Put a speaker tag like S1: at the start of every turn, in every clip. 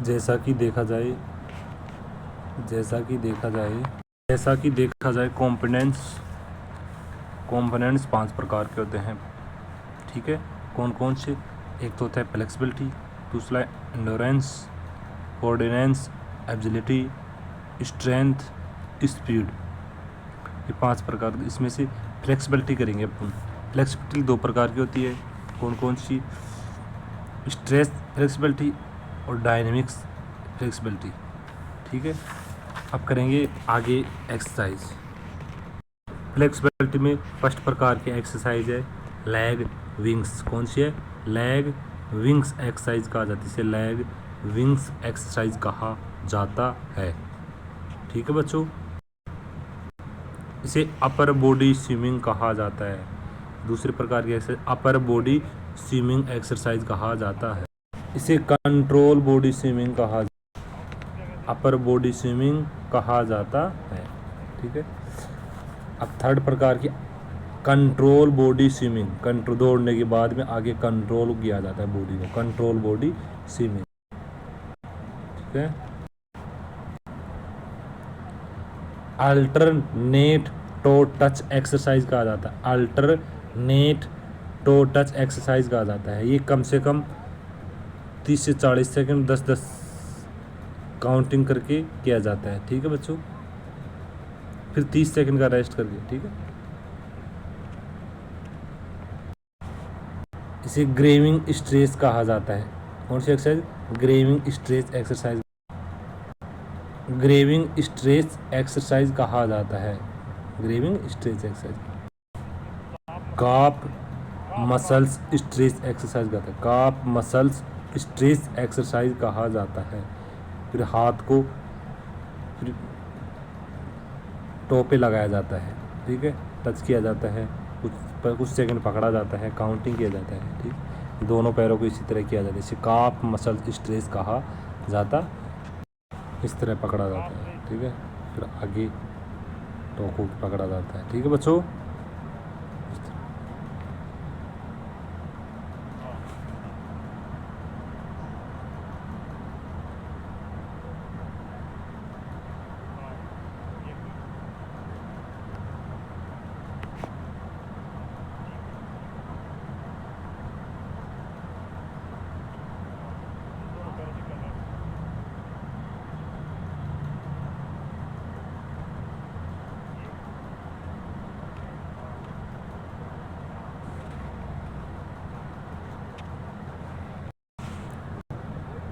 S1: जैसा कि देखा जाए जैसा कि देखा जाए कंपोनेंट्स 5 प्रकार के होते हैं। ठीक है, कौन कौन से? एक तो होता है फ्लेक्सिबिलिटी, दूसरा एंडोरेंस, कोऑर्डिनेंस, एबिलिटी, स्ट्रेंथ, स्पीड। ये 5 प्रकार। इसमें से फ्लेक्सिबिलिटी करेंगे अपन। फ्लेक्सिबिलिटी 2 प्रकार की होती है। कौन कौन सी? स्ट्रेस फ्लेक्सिबिलिटी और डायनेमिक्स फ्लेक्सिबिलिटी। ठीक है, अब करेंगे आगे एक्सरसाइज। फ्लेक्सिबिलिटी में फर्स्ट प्रकार की एक्सरसाइज है लेग विंग्स। कौन सी है? लेग विंग्स एक्सरसाइज कहा जाता है। इसे लेग विंग्स एक्सरसाइज कहा जाता है। ठीक है बच्चों, इसे अपर बॉडी स्विमिंग कहा जाता है। दूसरे प्रकार की exercise upper body swimming exercise कहा जाता है। इसे control body swimming upper body swimming कहा जाता है। ठीक है, अब थर्ड प्रकार की कंट्रोल बॉडी स्विमिंग। कंट्रोल दौड़ने के बाद में आगे कंट्रोल किया जाता है बॉडी को, कंट्रोल बॉडी स्विमिंग। ठीक है, अल्टरनेट टो टच एक्सरसाइज कहा जाता है। अल्टरनेट टो टच एक्सरसाइज कहा जाता है। ये कम से कम 30 से 40 सेकंड 10-10 काउंटिंग करके किया जाता है। ठीक है बच्चों, फिर 30 सेकंड का रेस्ट करके। ठीक है, इसे ग्रेविंग स्ट्रेस कहा जाता है। कौन सी एक्सरसाइज? ग्रेविंग स्ट्रेस एक्सरसाइज। ग्रेविंग स्ट्रेस एक्सरसाइज कहा जाता है। ग्रेविंग stretch exercise. Calf muscles stretch exercise कहते हैं। काफ मसल्स स्ट्रेस एक्सरसाइज कहा जाता है। फिर हाथ को फिर टो पे लगाया जाता है। ठीक है, टच किया जाता है, कुछ सेकंड पकड़ा जाता है, काउंटिंग किया जाता है। ठीक, दोनों पैरों को इसी तरह किया जाता है। इसे काफ मसल स्ट्रेस कहा जाता, इस तरह पकड़ा जाता है। ठीक है, फिर आगे टो को पकड़ा जाता है। ठीक है बच्चों,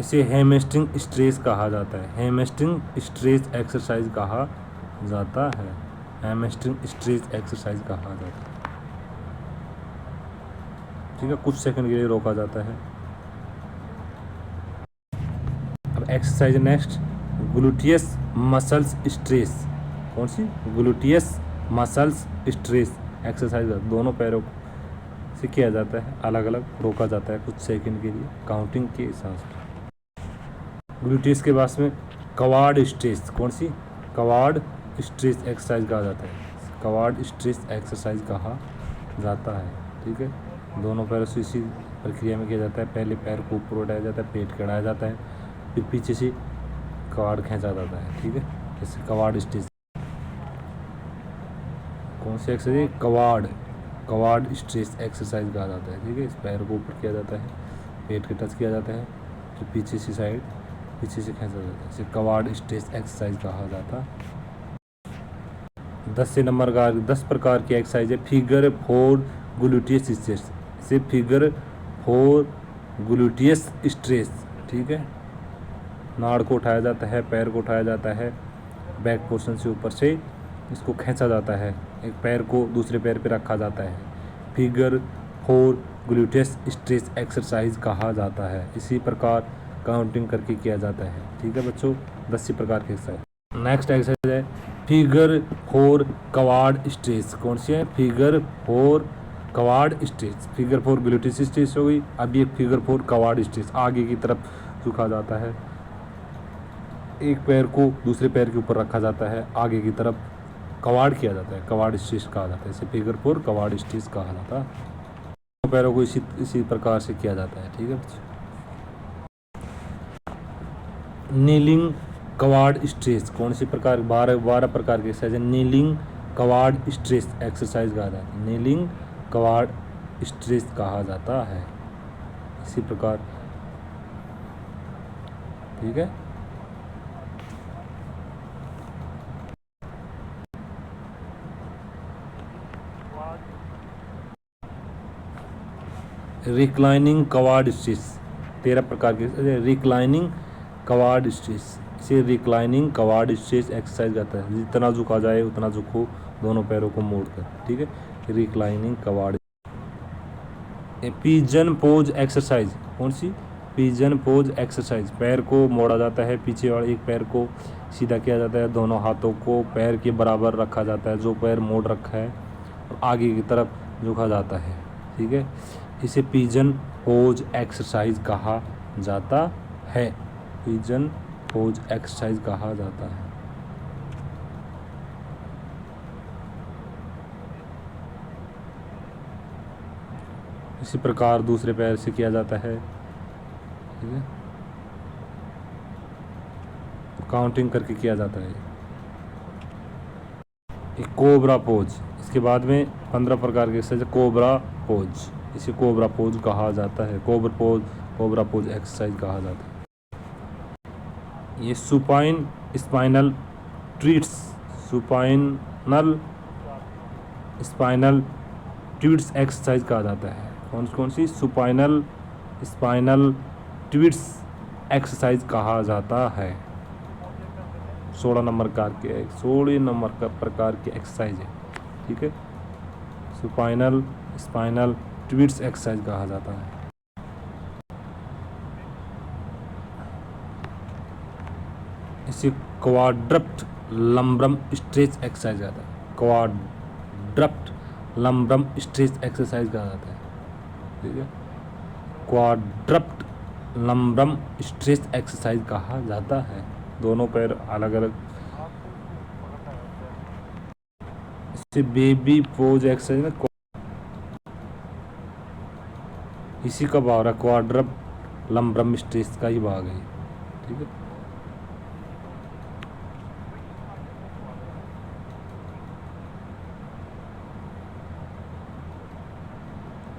S1: इसे हैमस्ट्रिंग स्ट्रेस कहा जाता है। हैमस्ट्रिंग स्ट्रेस एक्सरसाइज कहा जाता है। हैमस्ट्रिंग स्ट्रेस एक्सरसाइज कहा जाता है। ठीक है, कुछ सेकंड के लिए रोका जाता है। अब exercise next, gluteus muscles stretch. कौन सी? Gluteus muscles stretch exercise. दोनों पैरों से किया जाता है, अलग अलग रोका जाता है कुछ सेकंड के लिए काउंटिंग के हिसाब से। ग्लूटियस के पास में क्वाड स्ट्रेस। कौन सी? क्वाड स्ट्रेस एक्सरसाइज कहा जाता है। क्वाड स्ट्रेस एक्सरसाइज कहा जाता है। ठीक है, दोनों पैरों से इसी प्रक्रिया में किया जाता है। पहले पैर को ऊपर उठाया जाता है, पेट कढ़ाया जाता है, फिर पीछे से क्वाड खींचा जाता है। ठीक है, जैसे क्वाड स्ट्रेस। कौन सी एक्सरसाइज? क्वाड स्ट्रेस एक्सरसाइज कहा जाता है। ठीक है, इस पैर को ऊपर किया जाता है, पेट के टच किया जाता है, फिर पीछे से साइड पीछे से खींचा जाता है। इसे क्वाड स्ट्रेस एक्सरसाइज कहा जाता है। 10 प्रकार की एक्सरसाइज है। Figure 4 gluteus stress. इसे फिगर 4 ग्लूटियस स्ट्रेस। ठीक है, नाड़ को उठाया जाता है, पैर को उठाया जाता है, बैक पोर्शन से ऊपर से इसको खींचा जाता है, एक पैर को दूसरे पैर पे रखा जाता है। फिगर 4 ग्लूटियस स्ट्रेस एक्सरसाइज कहा जाता है। इसी प्रकार काउंटिंग करके किया जाता है। ठीक है बच्चों, 10 प्रकार की एक्सरसाइज। नेक्स्ट एक्सरसाइज है फिगर 4 क्वाड स्ट्रेस। कौन सी है? Figure 4 quad stress. Figure 4 gluteus stress हो गई, अब ये फिगर 4 क्वाड स्ट्रेस। आगे की तरफ झुका जाता है, एक पैर को दूसरे पैर के ऊपर रखा जाता है, आगे की तरफ क्वाड किया जाता है, क्वाड स्ट्रेस कहा जाता है। इसे फिगर 4 क्वाड स्ट्रेस कहा जाता है। पैरों को इसी प्रकार से किया जाता है। ठीक है बच्चों, नीलिंग क्वाड स्ट्रेच, कौन सी प्रकार, 12 प्रकार की एक्सरसाइज है। नीलिंग क्वाड स्ट्रेच एक्सरसाइज कहा जाता है, नीलिंग क्वाड स्ट्रेच कहा जाता है। इसी प्रकार, ठीक है। रिक्लाइनिंग क्वाड स्ट्रेच, 13 प्रकार के रिक्लाइनिंग क्वाड स्ट्रेच, इसे रिक्लाइनिंग क्वाड स्ट्रेच एक्सरसाइज कहता है। जितना झुका जाए उतना झुको, दोनों पैरों को मोड़कर, ठीक है। Reclining quad. Pigeon pose exercise, कौन सी, पिजन पोज एक्सरसाइज, पैर को मोड़ा जाता है, पीछे वाले एक पैर को सीधा किया जाता है, दोनों हाथों को पैर के बराबर रखा जाता है, जो पैर मोड़ रखा है और आगे की तरफ झुका जाता है, ठीक है। इसे पिजन पोज एक्सरसाइज कहा जाता है, पिजन पोज एक्सरसाइज कहा जाता है। इसी प्रकार दूसरे पैर से किया जाता है, ठीक है, काउंटिंग करके किया जाता है। एक कोबरा पोज, इसके बाद में 15 प्रकार के एक्सरसाइज, कोबरा पोज, इसे कोबरा पोज कहा जाता है, कोबरा पोज एक्सरसाइज कहा जाता है। ये supine spinal twists, supine spinal twists exercise कहा जाता है। कौन सी, सुपाइनल स्पाइनल ट्वीट्स एक्सरसाइज कहा जाता है। 16 नंबर प्रकार के एक्सरसाइज है, ठीक है। सुपाइनल स्पाइनल ट्वीट्स एक्सरसाइज कहा जाता है। इसे क्वाड्रप्ट लंब्रम स्ट्रेच एक्सरसाइज कहता है, क्वाड्रप्ट लंब्रम स्ट्रेच एक्सरसाइज कहा जाता है, ठीक है। क्वाड्रप्ट लंब्रम स्ट्रेच एक्सरसाइज कहा जाता है, दोनों पैर अलग अलग। इसे बेबी पोज एक्सरसाइज में, इसी का भाग है, क्वाड्रप्ट लंब्रम स्ट्रेच का ही भाग है, ठीक है।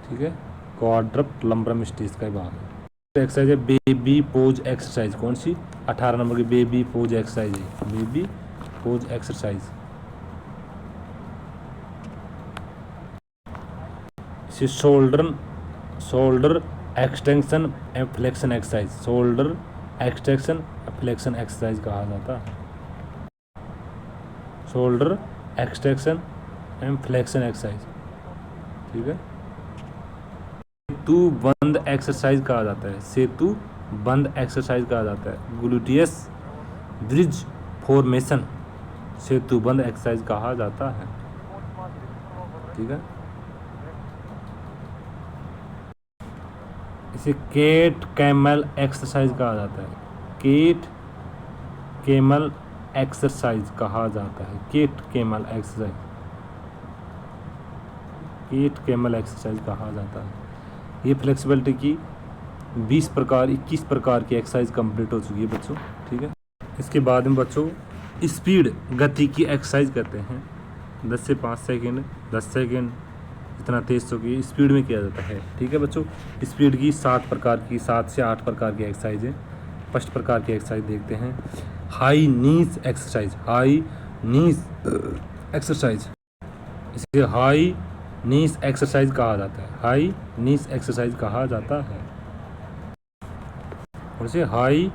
S1: ठीक है, क्वाड्रप्ट लंब्रम स्ट्रेच का ही भाग है। एक्सरसाइज है बेबी पोज एक्सरसाइज, कौन सी, 18 नंबर की बेबी पोज एक्सरसाइज है, बेबी पोज एक्सरसाइज। इसे shoulder extension and flexion exercise, shoulder extension flexion exercise कहा जाता है, shoulder extension and flexion exercise, ठीक है। सेतु बंद एक्सरसाइज कहा जाता है, सेतु बंद एक्सरसाइज कहा जाता है। ग्लूटियस ब्रिज फॉर्मेशन सेतु बंद एक्सरसाइज कहा जाता है, ठीक है। इसे केट कैमल एक्सरसाइज कहा जाता है, केट कैमल एक्सरसाइज कहा जाता है, cat camel exercise, cat camel exercise कहा जाता है। ये फ्लेक्सिबिलिटी की 21 प्रकार की एक्सरसाइज कंप्लीट हो चुकी है बच्चों, ठीक है। इसके बाद में बच्चों स्पीड गति की एक्सरसाइज करते हैं, 10 से 5 सेकेंड, 10 सेकेंड, इतना तेज तो की स्पीड में किया जाता है, ठीक है बच्चों। स्पीड की 7 से 8 प्रकार की एक्सरसाइज है। फर्स्ट प्रकार की एक्सरसाइज देखते हैं, हाई नीज एक्सरसाइज, हाई नीज एक्सरसाइज, इसे हाई नीज एक्सरसाइज कहा जाता है, हाई नीज एक्सरसाइज कहा जाता है, और इसे हाई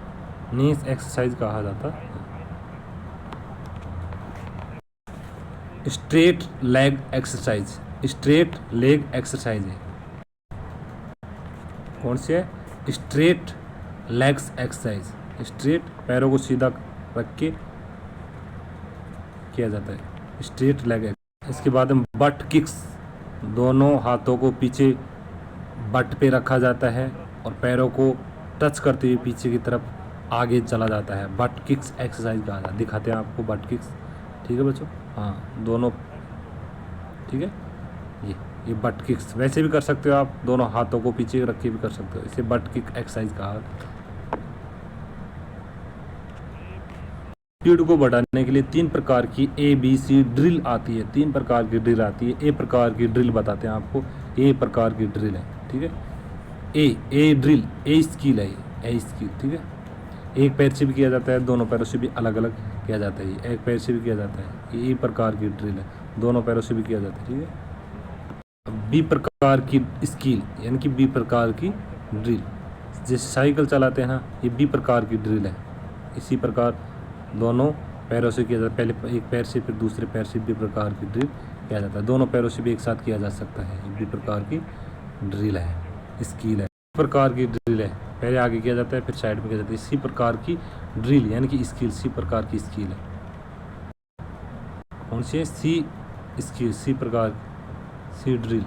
S1: नीज एक्सरसाइज कहा जाता है। Straight leg exercise, straight leg exercise है, कौन सी है, स्ट्रेट लेग्स एक्सरसाइज, स्ट्रेट पैरों को सीधा रख के किया जाता है, स्ट्रेट लेग। इसके बाद में बट किक्स, दोनों हाथों को पीछे बट पे रखा जाता है और पैरों को टच करते हुए पीछे की तरफ आगे चला जाता है, बट किक्स एक्सरसाइज कहा जाता है। दिखाते हैं आपको बट किक्स, ठीक है बच्चों, हाँ दोनों, ठीक है। ये बट किक्स वैसे भी कर सकते हो आप, दोनों हाथों को पीछे रख के भी कर सकते हो, इसे बट किक एक्सरसाइज कहा। स्पीड को बढ़ाने के लिए 3 प्रकार की ABC ड्रिल आती है। 3 प्रकार की ड्रिल आती है। ए प्रकार की ड्रिल बताते हैं आपको। ए प्रकार की ड्रिल है, ठीक है। ए ड्रिल, ए स्किल है, ए स्किल, ठीक है। एक पैर से भी किया जाता है, दोनों पैरों से भी अलग अलग किया जाता है। ये एक पैर से भी किया जाता है, ये ए प्रकार की ड्रिल है, दोनों पैरों से भी किया जाता है, ठीक है। बी प्रकार की स्किल यानी कि बी प्रकार की ड्रिल, जैसे साइकिल चलाते हैं ना, ये बी प्रकार की ड्रिल है। इसी प्रकार दोनों पैरों से किया जाता है, पहले एक पैर से फिर दूसरे पैर से बी प्रकार की ड्रिल किया जाता है। दोनों पैरों से भी एक साथ किया जा सकता है, ये बी प्रकार की ड्रिल है, स्किल है। प्रकार की ड्रिल है, पहले आगे किया जाता है फिर साइड में किया जाता है। इसी प्रकार की ड्रिल यानी कि स्किल, सी प्रकार की स्किल है। कौन सी है? सी स्किल, सी प्रकार, सी ड्रिल,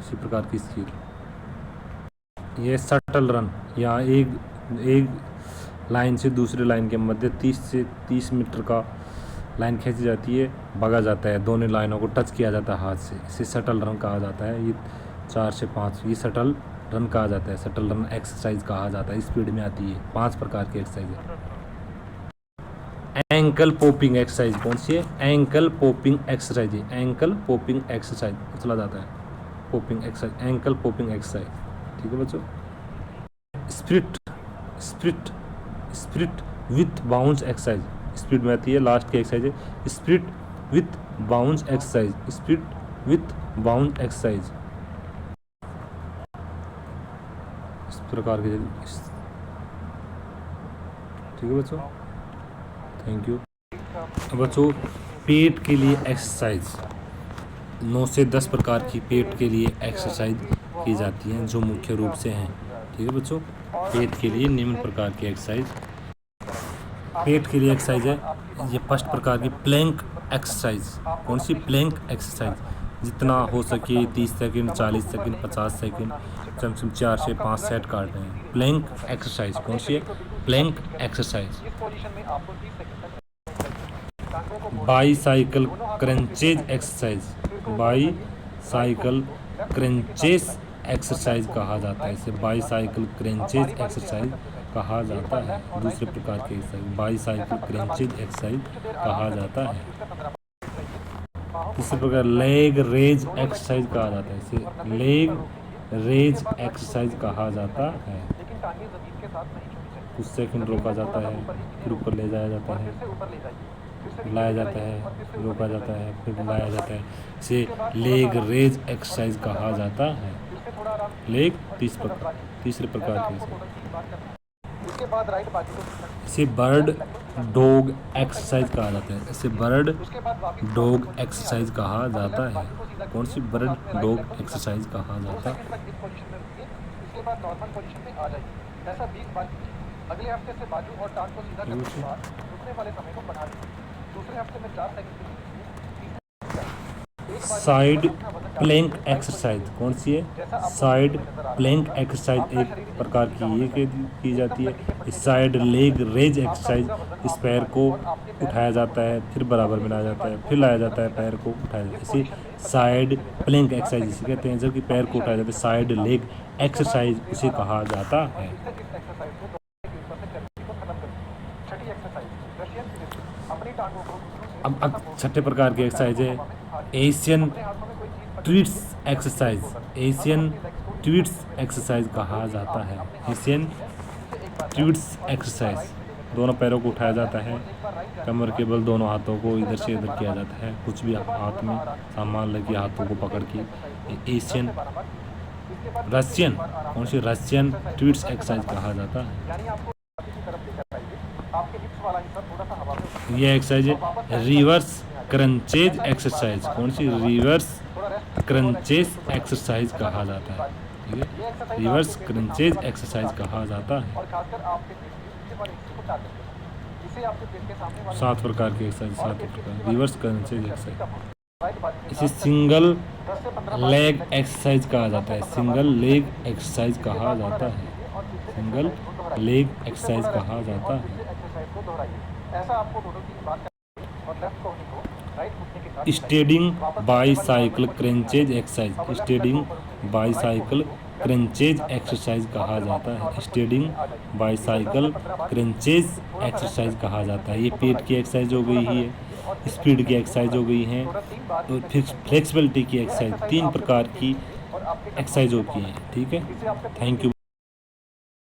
S1: सी प्रकार की स्किल। ये शटल रन, यहाँ एक लाइन से दूसरी लाइन के मध्य 30 से 30 मीटर का लाइन खींची जाती है, भागा जाता है, दोनों लाइनों को टच किया जाता है हाथ से, इसे शटल रन कहा जाता है। ये 4 से 5 ये शटल रन कहा जाता है, शटल रन एक्सरसाइज कहा जाता है। स्पीड में आती है, 5 प्रकार की एक्सरसाइज है। एंकल पॉपिंग एक्सरसाइज कौन सी है? एंकल पॉपिंग एक्सरसाइज है, एंकल पॉपिंग एक्सरसाइज उछला जाता है, popping exercise, ankle popping exercise, ठीक है बच्चों। Spirit spirit spirit with bounce exercise, speed में आती है, लास्ट की एक्सरसाइज है spirit with bounce exercise, spirit with bounce exercise. इस प्रकार के, ठीक है बच्चों, थैंक यू। बच्चों पेट के लिए एक्सरसाइज 9 से 10 प्रकार की पेट के लिए एक्सरसाइज की जाती हैं, जो मुख्य रूप से हैं, ठीक है बच्चों। पेट के लिए निम्न प्रकार की एक्सरसाइज, पेट के लिए एक्सरसाइज है। ये फर्स्ट प्रकार की प्लैंक एक्सरसाइज, कौन सी? प्लैंक एक्सरसाइज, जितना हो सके 30 सेकंड, 40 सेकंड, 50 सेकंड, कम से कम 4 से 5 सेट काटने हैं। प्लैंक एक्सरसाइज कौन सी है? Plank exercise. Bicycle crunches exercise, bicycle crunches exercise कहा जाता है, इसे बाईसाइकिल क्रंचेज एक्सरसाइज कहा जाता है। दूसरे प्रकार की एक्सरसाइज बाईसाइकिल क्रंचेज एक्सरसाइज कहा जाता है। तीसरे प्रकार लेग रेज एक्सरसाइज कहा जाता है, इसे लेग रेज एक्सरसाइज कहा जाता है। कुछ सेकंड रोका जाता है, फिर ऊपर ले जाया जाता है, लाया जाता है, रोका जाता है, फिर लाया जाता है, इसे लेग रेज एक्सरसाइज कहा जाता है। लेग तीसरे प्रकार की, इसे बर्ड डॉग एक्सरसाइज कहा जाता है, इसे बर्ड डॉग एक्सरसाइज कहा जाता है। कौन सी? बर्ड डॉग एक्सरसाइज कहा जाता है। अगले हफ्ते से बाजू और टांग को सीधा करने के बाद रुकने वाले समय को बढ़ा दें। दूसरे हफ्ते में 4 सेकंड साइड प्लैंक एक्सरसाइज, कौन सी है? साइड प्लैंक एक्सरसाइज एक प्रकार की ये की जाती है। साइड लेग रेज एक्सरसाइज, इस पैर को उठाया जाता है, फिर बराबर में लाया जाता है, फिर लाया जाता है, पैर को उठाया जाता है, इसे साइड प्लैंक एक्सरसाइज इसे कहते हैं। जबकि पैर को उठाया जाता है, साइड लेग एक्सरसाइज उसे कहा जाता है। अब छठे प्रकार की एक्सरसाइज है Asian tweets exercise, Asian tweets exercise कहा जाता है। एशियन ट्वीट्स एक्सरसाइज, दोनों पैरों को उठाया जाता है, कमर के बल दोनों हाथों को इधर से इधर किया जाता है, कुछ भी हाथ में सामान लगे हाथों को पकड़ के एशियन रशियन, कौन सी? रशियन ट्वीट्स एक्सरसाइज कहा जाता है। ये एक्सरसाइज है रिवर्स क्रंचेज एक्सरसाइज, कौन सी? रिवर्स क्रंचेज एक्सरसाइज कहा जाता है, ठीक है, रिवर्स क्रंचेज एक्सरसाइज कहा जाता है। 7 प्रकार की एक्सरसाइज, 7 प्रकार रिवर्स क्रंचेज एक्सरसाइज। इसे सिंगल लेग एक्सरसाइज कहा जाता है, सिंगल लेग एक्सरसाइज कहा जाता है, सिंगल लेग एक्सरसाइज कहा जाता है। स्टेडिंग bicycle crunches exercise, स्टेडिंग bicycle crunches exercise कहा जाता है। स्टेडिंग बाईसाइकिल क्रंचेज एक्सरसाइज कहा जाता है। ये पेट की एक्सरसाइज हो गई है, स्पीड की एक्सरसाइज हो गई है, तो फ्लेक्सिबिलिटी की एक्सरसाइज, 3 प्रकार की एक्सरसाइज होती है। ठीक है, थैंक यू।